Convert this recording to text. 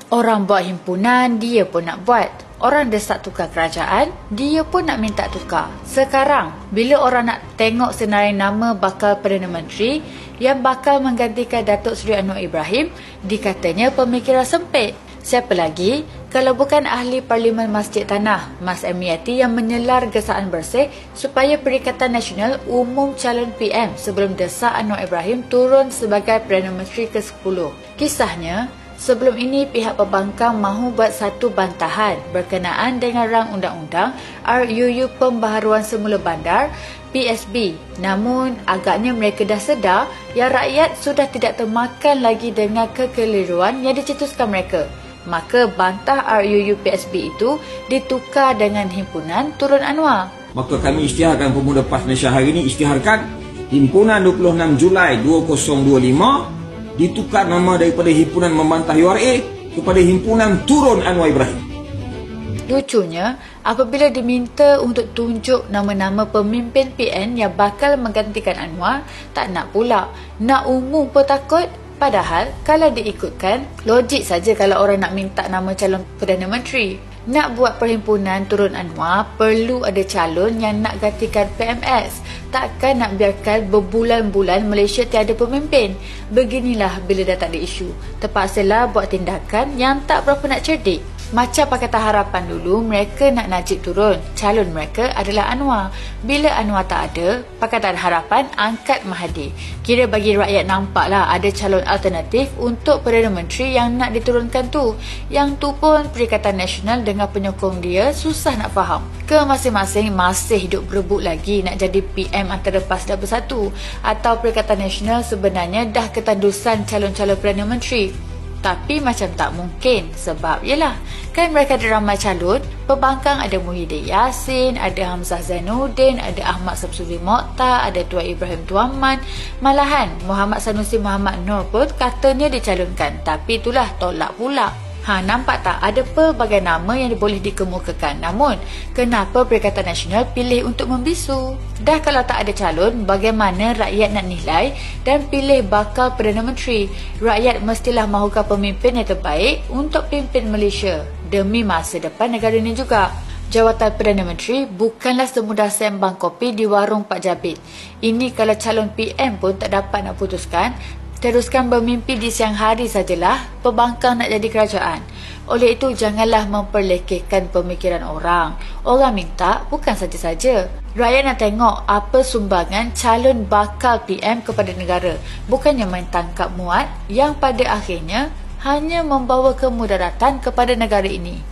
Orang buat himpunan, dia pun nak buat. Orang desak tukar kerajaan, dia pun nak minta tukar. Sekarang, bila orang nak tengok senarai nama bakal Perdana Menteri yang bakal menggantikan Datuk Seri Anwar Ibrahim, dikatanya pemikiran sempit. Siapa lagi kalau bukan ahli Parlimen Masjid Tanah, Mas Emiati, yang menyelar gesaan bersih supaya Perikatan Nasional umum calon PM sebelum desak Anwar Ibrahim turun sebagai Perdana Menteri ke-10. Kisahnya, sebelum ini pihak pembangkang mahu buat satu bantahan berkenaan dengan rang undang-undang RUU Pembaharuan Semula Bandar PSB. Namun agaknya mereka dah sedar yang rakyat sudah tidak termakan lagi dengan kekeliruan yang dicetuskan mereka. Maka bantah RUU PSB itu ditukar dengan himpunan Turun Anwar. Maka kami isytiharkan Pemuda PAS Malaysia hari ini isytiharkan himpunan 26 Julai 2025 ditukar nama daripada himpunan membantah URA kepada himpunan Turun Anwar Ibrahim. Lucunya, apabila diminta untuk tunjuk nama-nama pemimpin PN yang bakal menggantikan Anwar, tak nak pula. Nak umum pun takut. Padahal, kalau diikutkan, logik saja kalau orang nak minta nama calon Perdana Menteri. Nak buat perhimpunan Turun Anwar, perlu ada calon yang nak gantikan PMS. Takkan nak biarkan berbulan-bulan Malaysia tiada pemimpin. Beginilah bila dah tak ada isu. Terpaksalah buat tindakan yang tak berapa nak cerdik. Macam Pakatan Harapan dulu, mereka nak Najib turun. Calon mereka adalah Anwar. Bila Anwar tak ada, Pakatan Harapan angkat Mahathir. Kira bagi rakyat nampaklah ada calon alternatif untuk Perdana Menteri yang nak diturunkan tu. Yang tu pun Perikatan Nasional dengan penyokong dia susah nak faham. Ke masing-masing masih hidup berebut lagi nak jadi PM antara PAS dan Bersatu. Atau Perikatan Nasional sebenarnya dah ketandusan calon-calon Perdana Menteri. Tapi macam tak mungkin sebab yelah, kan mereka ada ramai calon. Pembangkang ada Muhyiddin Yassin, ada Hamzah Zainuddin, ada Ahmad Samsudin Mokhtar, ada Tuan Ibrahim Tuaman. Malahan Muhammad Sanusi Muhammad Nur pun katanya dicalonkan. Tapi itulah tolak pula. Nampak tak? Ada pelbagai nama yang boleh dikemukakan. Namun, kenapa Perikatan Nasional pilih untuk membisu? Dah kalau tak ada calon, bagaimana rakyat nak nilai dan pilih bakal Perdana Menteri? Rakyat mestilah mahukan pemimpin yang terbaik untuk pimpin Malaysia demi masa depan negara ini juga. Jawatan Perdana Menteri bukanlah semudah sembang kopi di warung Pak Jabit. Ini kalau calon PM pun tak dapat nak putuskan, teruskan bermimpi di siang hari sajalah, pembangkang nak jadi kerajaan. Oleh itu, janganlah memperlekehkan pemikiran orang. Orang minta bukan saja-saja. Rakyat nak tengok apa sumbangan calon bakal PM kepada negara. Bukannya main tangkap muat yang pada akhirnya hanya membawa kemudaratan kepada negara ini.